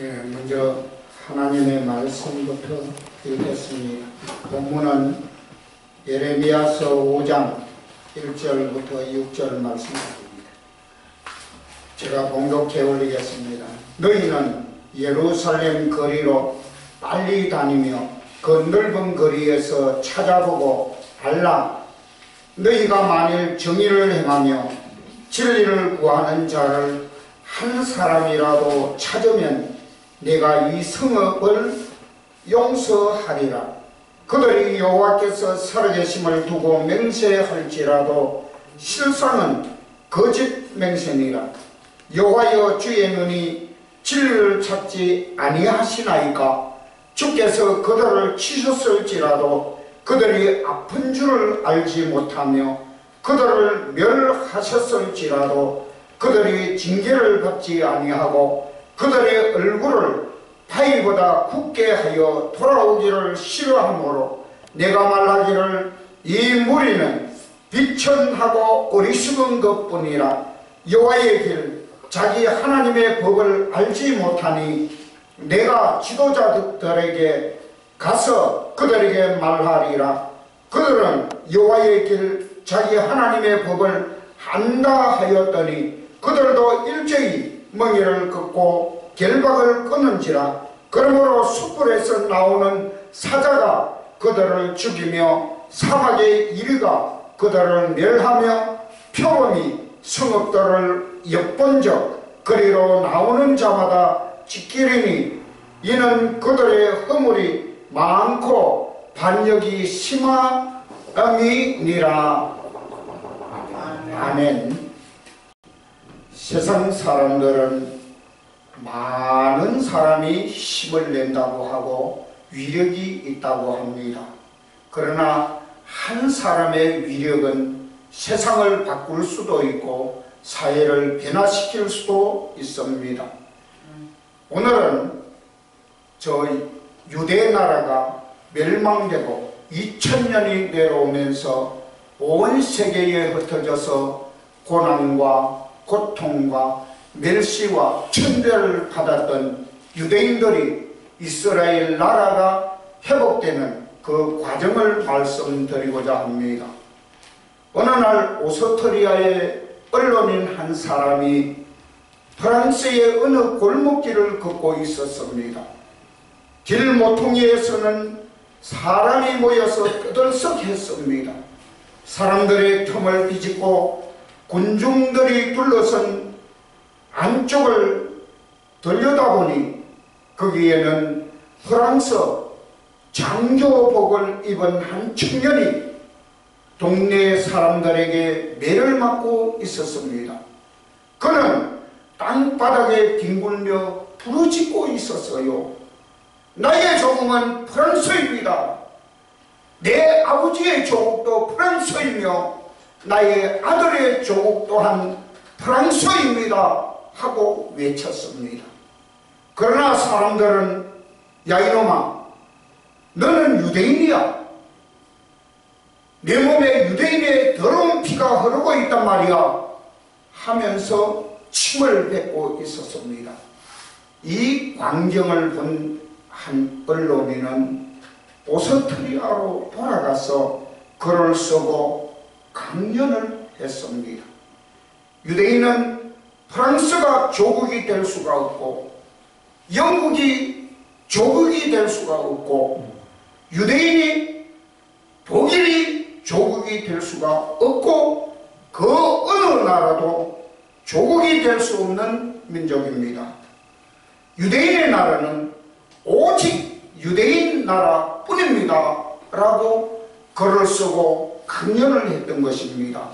먼저 하나님의 말씀부터 읽겠습니다. 본문은 예레미야서 5장 1절부터 6절 말씀입니다. 제가 봉독해 올리겠습니다. 너희는 예루살렘 거리로 빨리 다니며 그 넓은 거리에서 찾아보고 알라. 너희가 만일 정의를 행하며 진리를 구하는 자를 한 사람이라도 찾으면 내가 이 성읍을 용서하리라. 그들이 여호와께서 살아계심을 두고 맹세할지라도 실상은 거짓 맹세니라. 여호와여, 주의 눈이 진리를 찾지 아니하시나이까? 주께서 그들을 치셨을지라도 그들이 아픈 줄을 알지 못하며 그들을 멸하셨을지라도 그들이 징계를 받지 아니하고 그들의 얼굴을 바위보다 굳게 하여 돌아오기를 싫어하므로 내가 말하기를 이 무리는 비천하고 어리석은 것뿐이라. 여호와의 길 자기 하나님의 법을 알지 못하니 내가 지도자들에게 가서 그들에게 말하리라. 그들은 여호와의 길 자기 하나님의 법을 안다 하였더니 그들도 일제히 멍에를 긋고 결박을 끊은지라. 그러므로 숯불에서 나오는 사자가 그들을 죽이며 사막의 이리가 그들을 멸하며 표범이 성읍들을 엿본적 거리로 나오는 자마다 지키리니 이는 그들의 허물이 많고 반역이 심함이니라. 아멘. 세상 사람들은 많은 사람이 힘을 낸다고 하고 위력이 있다고 합니다. 그러나 한 사람의 위력은 세상을 바꿀 수도 있고 사회를 변화시킬 수도 있습니다. 오늘은 저 유대 나라가 멸망되고 2000년이 내려오면서 온 세계에 흩어져서 고난과 고통과 멸시와 천대를 받았던 유대인들이 이스라엘 나라가 회복되는 그 과정을 말씀드리고자 합니다. 어느 날 오스트리아의 언론인 한 사람이 프랑스의 어느 골목길을 걷고 있었습니다. 길 모퉁이에서는 사람이 모여서 떠들썩했습니다. 사람들의 틈을 비집고 군중들이 둘러선 안쪽을 들여다보니 거기에는 프랑스 장교복을 입은 한 청년이 동네 사람들에게 매를 맞고 있었습니다. 그는 땅바닥에 뒹굴며 부르짖고 있었어요. 나의 조국은 프랑스입니다. 내 아버지의 조국도 프랑스이며 나의 아들의 조국 또한 프랑스입니다 하고 외쳤습니다. 그러나 사람들은 야 이놈아, 너는 유대인이야. 내 몸에 유대인의 더러운 피가 흐르고 있단 말이야 하면서 침을 뱉고 있었습니다. 이 광경을 본 한 언론인은 오스트리아로 돌아가서 글을 쓰고 강연을 했습니다. 유대인은 프랑스가 조국이 될 수가 없고 영국이 조국이 될 수가 없고 유대인이 독일이 조국이 될 수가 없고 그 어느 나라도 조국이 될 수 없는 민족입니다. 유대인의 나라는 오직 유대인 나라뿐입니다 라고 글을 쓰고 강연을 했던 것입니다.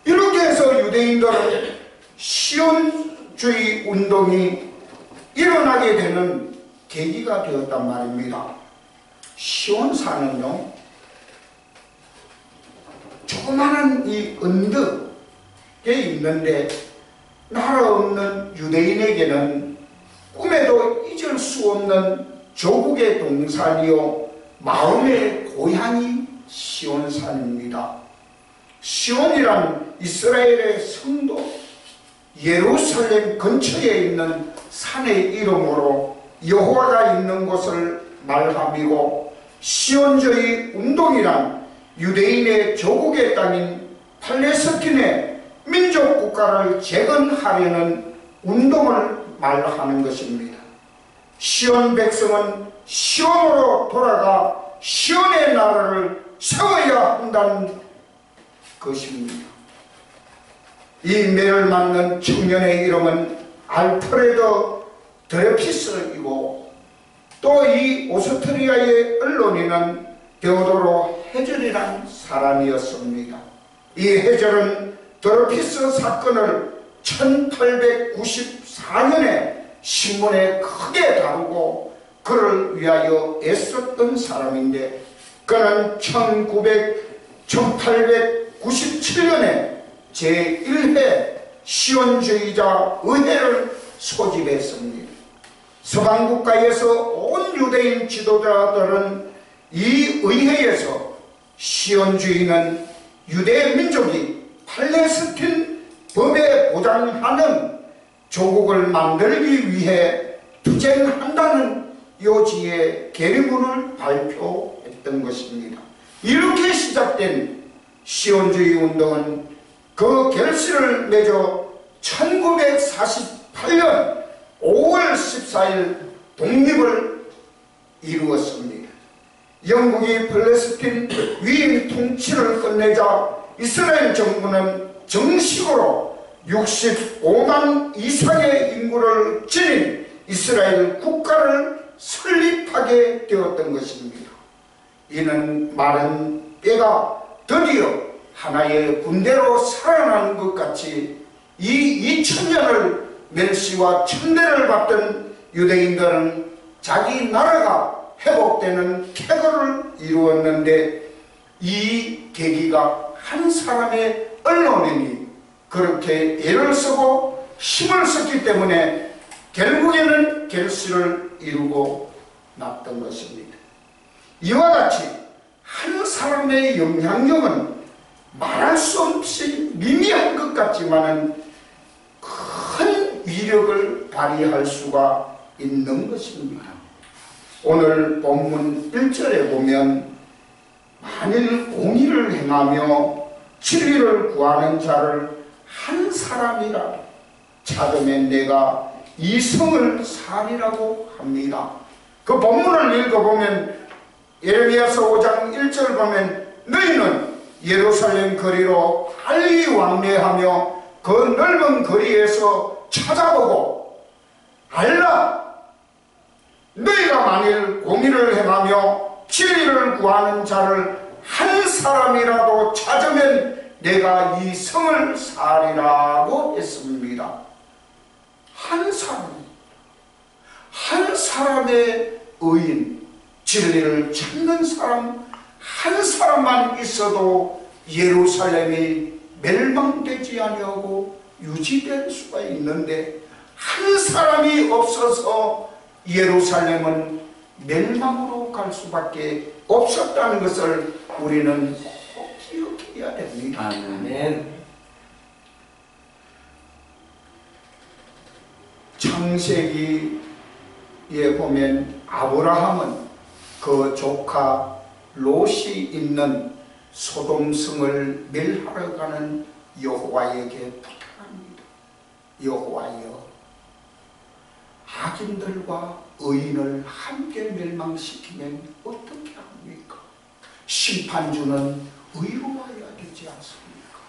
이렇게 해서 유대인들은 시온주의 운동이 일어나게 되는 계기가 되었단 말입니다. 시온산은요, 조그마한 이 언덕에 있는데 나라 없는 유대인에게는 꿈에도 잊을 수 없는 조국의 동산이요 마음의 고향이 시온산입니다. 시온이란 이스라엘의 성도, 예루살렘 근처에 있는 산의 이름으로 여호와가 있는 곳을 말함이고, 시온주의 운동이란 유대인의 조국의 땅인 팔레스틴의 민족국가를 재건하려는 운동을 말하는 것입니다. 시온 백성은 시온으로 돌아가 시온의 나라를 세워야 한다는 것입니다. 이 매를 맞는 청년의 이름은 알프레도 드레피스이고, 또 이 오스트리아의 언론인은 데오도로 헤젤이라는 사람이었습니다. 이 헤젤은 드레피스 사건을 1894년에 신문에 크게 다루고 그를 위하여 애썼던 사람인데, 그는 1897년에 제1회 시온주의자 의회를 소집했습니다. 서방국가에서 온 유대인 지도자들은 이 의회에서 시온주의는 유대 민족이 팔레스틴 법에 보장하는 조국을 만들기 위해 투쟁한다는 요지의 계류문을 발표했던 것입니다. 이렇게 시작된 시온주의 운동은 그 결실을 맺어 1948년 5월 14일 독립을 이루었습니다. 영국이 팔레스틴 위임 통치를 끝내자 이스라엘 정부는 정식으로 65만 이상의 인구를 지닌 이스라엘 국가를 설립하게 되었던 것입니다. 이는 마른 뼈가 드디어 하나의 군대로 살아나는 것 같이 이 2000년을 멸시와 천대를 받던 유대인들은 자기 나라가 회복되는 쾌거를 이루었는데, 이 계기가 한 사람의 언론인이 그렇게 애를 쓰고 힘을 썼기 때문에 결국에는 결실을 이루고 났던 것입니다. 이와 같이 한 사람의 영향력은 말할 수 없이 미미한 것 같지만은 큰 위력을 발휘할 수가 있는 것입니다. 오늘 본문 1절에 보면, 만일 공의를 행하며 진리를 구하는 자를 한 사람이라 찾으면 내가 이 성을 살리라고 합니다. 그 본문을 읽어보면 예레미야서 5장 1절 보면, 너희는 예루살렘 거리로 빨리 왕래하며 그 넓은 거리에서 찾아보고 알라. 너희가 만일 공의를 행하며 진리를 구하는 자를 한 사람이라도 찾으면 내가 이 성을 살리라고 했습니다. 한 사람, 한 사람의 의인, 진리를 찾는 사람 한 사람만 있어도 예루살렘이 멸망되지 아니하고 유지될 수가 있는데, 한 사람이 없어서 예루살렘은 멸망으로 갈 수밖에 없었다는 것을 우리는 꼭 기억해야 됩니다. 아멘. 창세기에 보면 아브라함은 그 조카 롯이 있는 소돔성을 멸하러 가는 여호와에게 부탁합니다. 여호와여, 악인들과 의인을 함께 멸망시키면 어떻게 합니까? 심판주는 의로워야 되지 않습니까?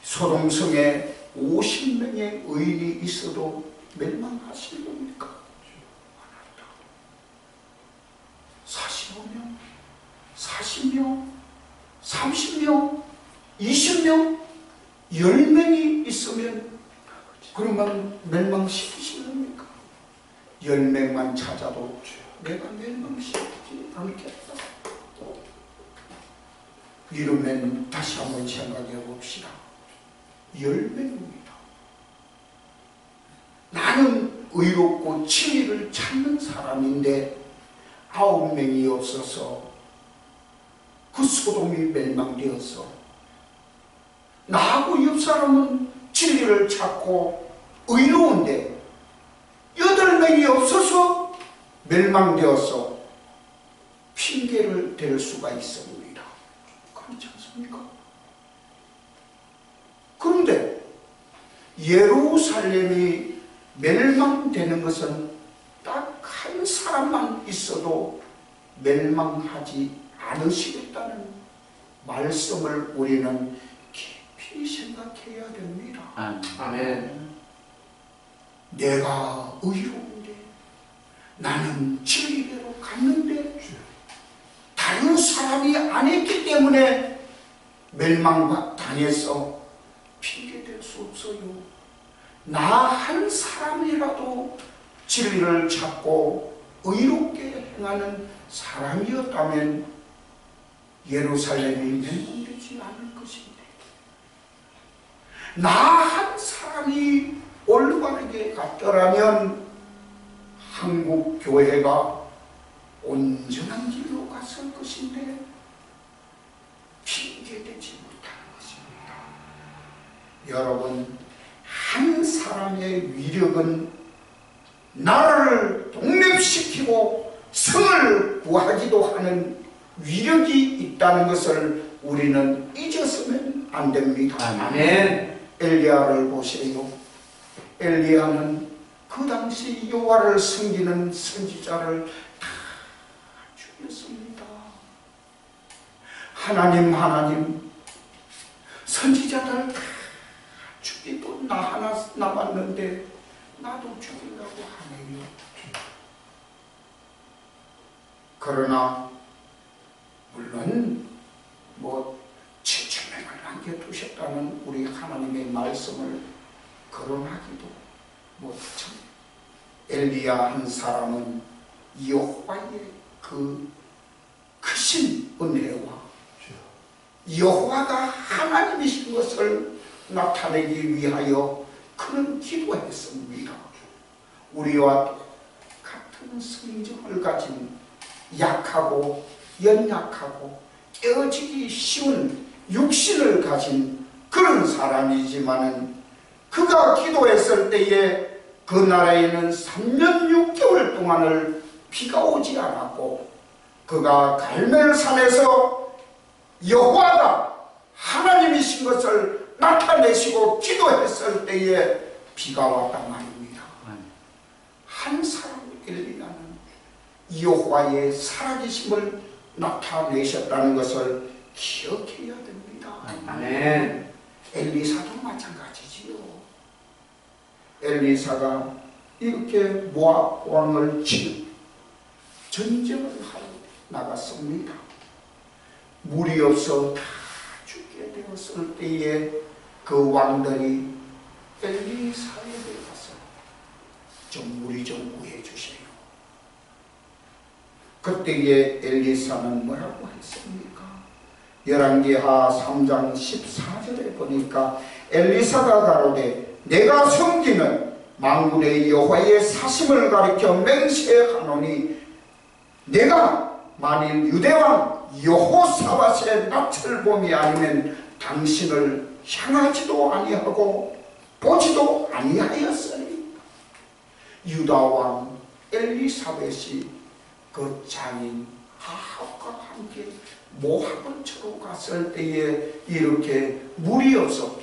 소돔성에 50명의 의인이 있어도 멸망하실 겁니까? 45명, 40명, 30명, 20명, 10명이 있으면 그러면 멸망시키시는 겁니까? 10명만 찾아도 내가 멸망시키지 않겠다. 이러면 다시 한번 생각해 봅시다. 10명입니다. 나는 의롭고 진리를 찾는 사람인데 9명이 없어서 그 소돔이 멸망되어서 나하고 옆 사람은 진리를 찾고 의로운데 8명이 없어서 멸망되어서 핑계를 댈 수가 있습니다. 그렇지 않습니까? 그런데 예루살렘이 멸망되는 것은 딱 한 사람만 있어도 멸망하지 않으시겠다는 말씀을 우리는 깊이 생각해야 됩니다. 아멘. 내가 의로운데, 나는 진리대로 갔는데 다른 사람이 안 했기 때문에 멸망당해서 핑계댈 수 없어요. 나 한 사람이라도 진리를 찾고 의롭게 행하는 사람이었다면 예루살렘이 멸망되지 않을 것인데, 나 한 사람이 올바르게 갔더라면 한국 교회가 온전한 길로 갔을 것인데 핑계대지 못하는 것입니다. 여러분, 한 사람의 위력은 나라를 독립시키고 성을 구하기도 하는 위력이 있다는 것을 우리는 잊었으면 안 됩니다. 아멘. 엘리야를 보세요. 엘리야는 그 당시 여호와를 섬기는 선지자를 다 죽였습니다. 하나님, 선지자들 다 죽이고 나 하나 남았는데 나도 죽이려고 하네요. 그러나 물론 7,000명을 남겨두셨다는 우리 하나님의 말씀을 거론하기도 못하죠. 엘리야 한 사람은 여호와의 그 크신 은혜와 여호와가 하나님이신 것을 나타내기 위하여 그는 기도했습니다. 우리와 같은 성정을 가진 약하고 연약하고 깨어지기 쉬운 육신을 가진 그런 사람이지만은 그가 기도했을 때에 그 나라에는 3년 6개월 동안을 비가 오지 않았고, 그가 갈멜산에서 여호와가 하나님이신 것을 나타내시고 기도했을 때에 비가 왔단 말입니다. 한 사람 엘리야는 여호와의 살아계심을 나타내셨다는 것을 기억해야 됩니다. 아멘. 엘리사도 마찬가지지요. 엘리사가 이렇게 모압 왕을 치는 전쟁을 하러 나갔습니다. 물이 없어 다 죽게 되었을 때에 그 왕들이 엘리사에게 가서 좀 물이 좀 구해 주세요. 그때에 엘리사는 뭐라고 했습니까? 열왕기하 3장 14절에 보니까 엘리사가 가로되 내가 섬기는 만군의 여호와의 사심을 가리켜 맹세하노니 내가 만일 유대왕 여호사밧의 낯을 봄이 아니면 당신을 향하지도 아니하고 보지도 아니하였으니. 유다왕 엘리사벳이 그 장인 아합과 함께 모압을 쳐러 갔을 때에 이렇게 물이 없어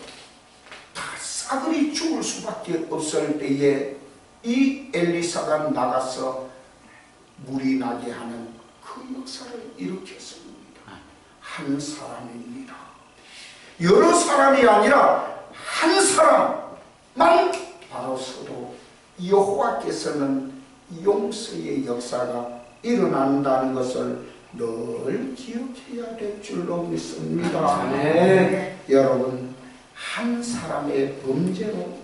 다 싸그리 죽을 수밖에 없을 때에 이 엘리사가 나가서 물이 나게 하는 그 역사를 일으켰습니다. 한 사람입니다. 여러 사람이 아니라 한 사람만 바로 서도 여호와께서는 용서의 역사가 일어난다는 것을 늘 기억해야 될 줄로 믿습니다. 네. 여러분, 한 사람의 범죄로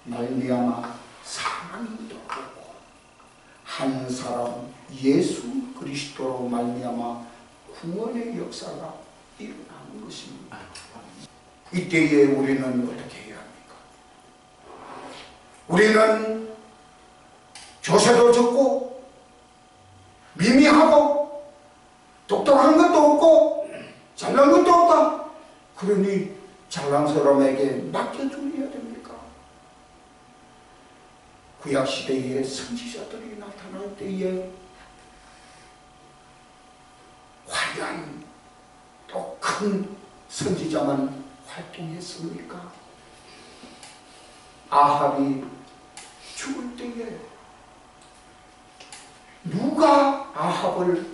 말미암아 사망이 돌아오고 한 사람 예수 그리스도로 말미암아 구원의 역사가 일어나는 것입니다. 이때에 우리는 어떻게 해야 합니까? 우리는 교세도 적고 미미하고 똑똑한 것도 없고 잘난 것도 없다. 그러니 잘난 사람에게 맡겨줘야 됩니까? 구약시대에 선지자들이 나타날 때에 화려한 또 큰 선지자만 활동했습니까? 아합이 죽을 때에 누가 아합을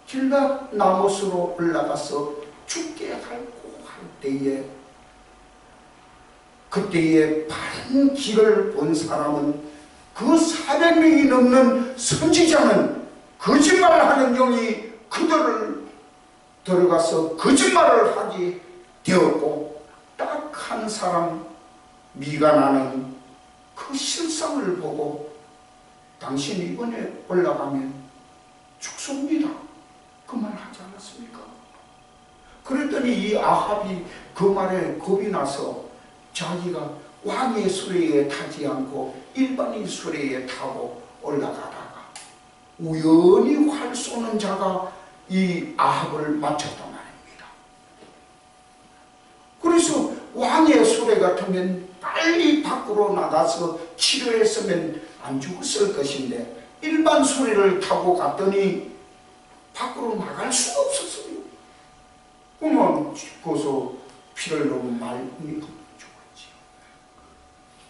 길랏 나못으로 올라가서 죽게 할고 할 때에 그때에 바른 길을 본 사람은 그 400명이 넘는 선지자는 거짓말하는 영이 그들을 들어가서 거짓말을 하게 되었고 딱 한 사람 미가나는 그 실상을 보고 당신 이번에 올라가면 죽습니다. 그 말 하지 않았습니까? 그랬더니 이 아합이 그 말에 겁이 나서 자기가 왕의 수레에 타지 않고 일반인 수레에 타고 올라가다가 우연히 활 쏘는 자가 이 아합을 맞췄단 말입니다. 그래서 왕의 수레 같으면 빨리 밖으로 나가서 치료했으면 안 죽었을 것인데 일반 수레를 타고 갔더니 밖으로 나갈 수가 없었어요. 그러면 거기서 피를 너무 많이 죽었지.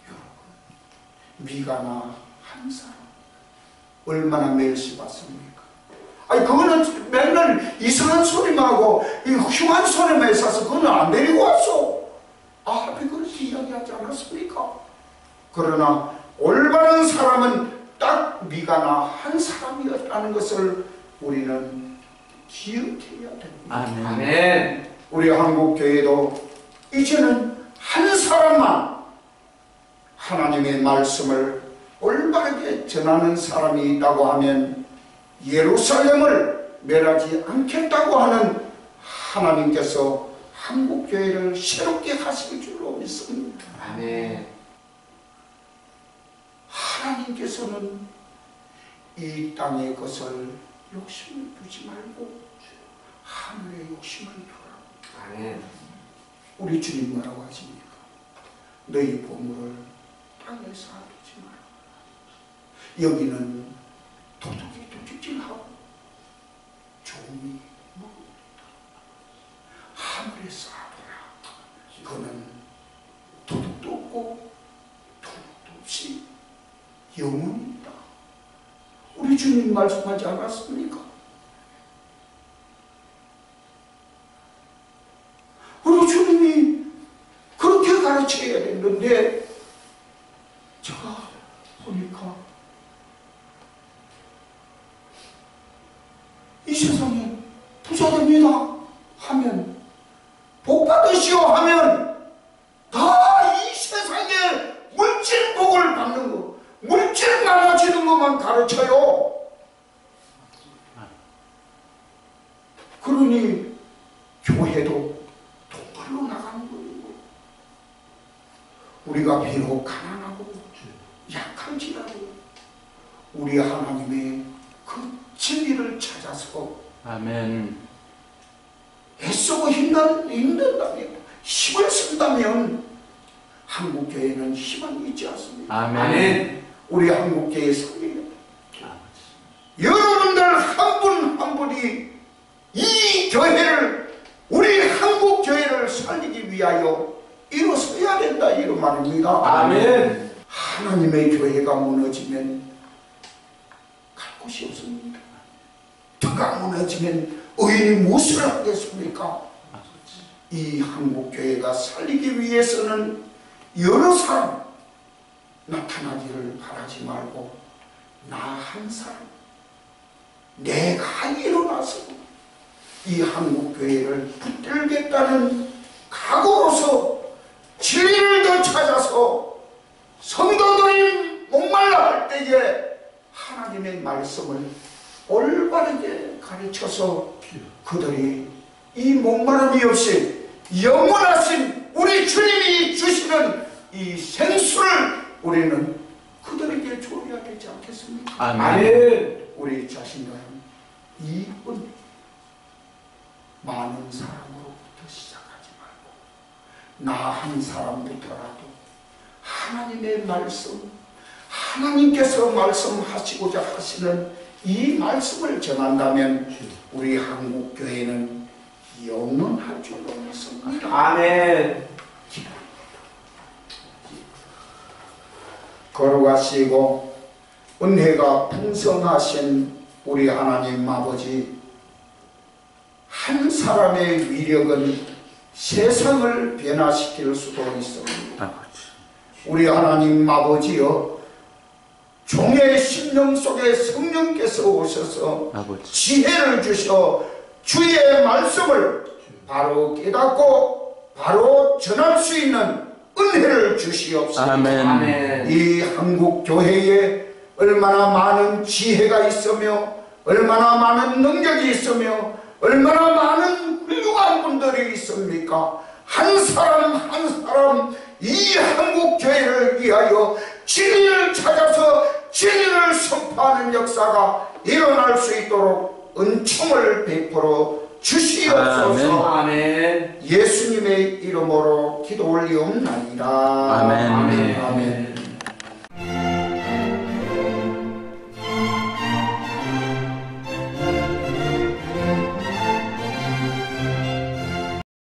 여러분, 미가나 한 사람 얼마나 멸시받습니까? 아니 그거는 맨날 이상한 소리만 하고 흉한 소리만 있어서 그거는 안 데리고 왔어. 아합이 그렇게 이야기하지 않았습니까? 그러나 올바른 사람은 딱 미가나 한 사람이었다는 것을 우리는 기억해야 됩니다. 아멘. 우리 한국교회도 이제는 한 사람만 하나님의 말씀을 올바르게 전하는 사람이 있다고 하면 예루살렘을 멸하지 않겠다고 하는 하나님께서 한국교회를 새롭게 하실 줄로 믿습니다. 아멘. 하나님께서는 이 땅의 것을 욕심을 두지 말고 하늘의 욕심을 두라. 아멘. 우리 주님 뭐라고 하십니까? 너희 보물을 땅에 쌓아두지 마라. 여기는 도둑이 도둑질하고 종이 먹으리라. 하늘에 쌓아둬라. 그거는 도둑도 없고 도둑도 없이 영원히 있다. 우리 주님 말씀하지 않았습니까? 우리 주님이 그렇게 가르쳐야 됐는데 제가 보니까 이 세상에 부자됩니다 하면 복 받으시오 하면 다 이 세상에 물질 복을 받는 거 물질 많아지는 것만 가르쳐요. 그러니 교회도 돈벌로 나가는 거예요. 우리가 비록 가난하고 약할지라도 우리 하나님의 그 진리를 찾아서 아멘. 애쓰고 힘든다면 힘을 쓴다면 한국교회는 희망이 있지 않습니까? 아멘. 우리 한국교회 살려야 돼. 여러분들 한 분 한 분이 이 교회를 우리 한국교회를 살리기 위하여 일어서야 된다 이런 말입니다. 아멘. 하나님의 교회가 무너지면 갈 곳이 없습니다. 터가 무너지면 의인이 무엇을 하겠습니까? 이 한국교회가 살리기 위해서는 여러 사람 나타나기를 바라지 말고 나 한 사람 내가 일어나서 이 한국교회를 붙들겠다는 각오로서 진리를 더 찾아서 성도들이 목말라 할 때에 하나님의 말씀을 올바르게 가르쳐서 그들이 이 목마름이 없이 영원하신 우리 주님이 주시는 이 생수를 우리는 그들에게 줘야 되지 않겠습니까? 아멘. 우리 자신들은 이쁜 많은 사람으로부터 시작하지 말고 나 한 사람부터라도 하나님의 말씀, 하나님께서 말씀하시고자 하시는 이 말씀을 전한다면 우리 한국교회는 영원할 줄로 믿습니다. 아멘. 걸어가시고 은혜가 풍성하신 우리 하나님 아버지, 한 사람의 위력은 세상을 변화시킬 수도 있습니다. 우리 하나님 아버지여, 종의 심령 속에 성령께서 오셔서 지혜를 주셔 주의 말씀을 바로 깨닫고 바로 전할 수 있는 은혜를 주시옵소서. 아멘. 이 한국 교회에 얼마나 많은 지혜가 있으며 얼마나 많은 능력이 있으며 얼마나 많은 훌륭한 분들이 있습니까? 한 사람 한 사람 이 한국 교회를 위하여 진리를 찾아서 진리를 선포하는 역사가 일어날 수 있도록 은총을 베풀어 주시옵소서. 아멘. 예수님의 이름으로 기도 올리옵나이다. 아멘. 아멘.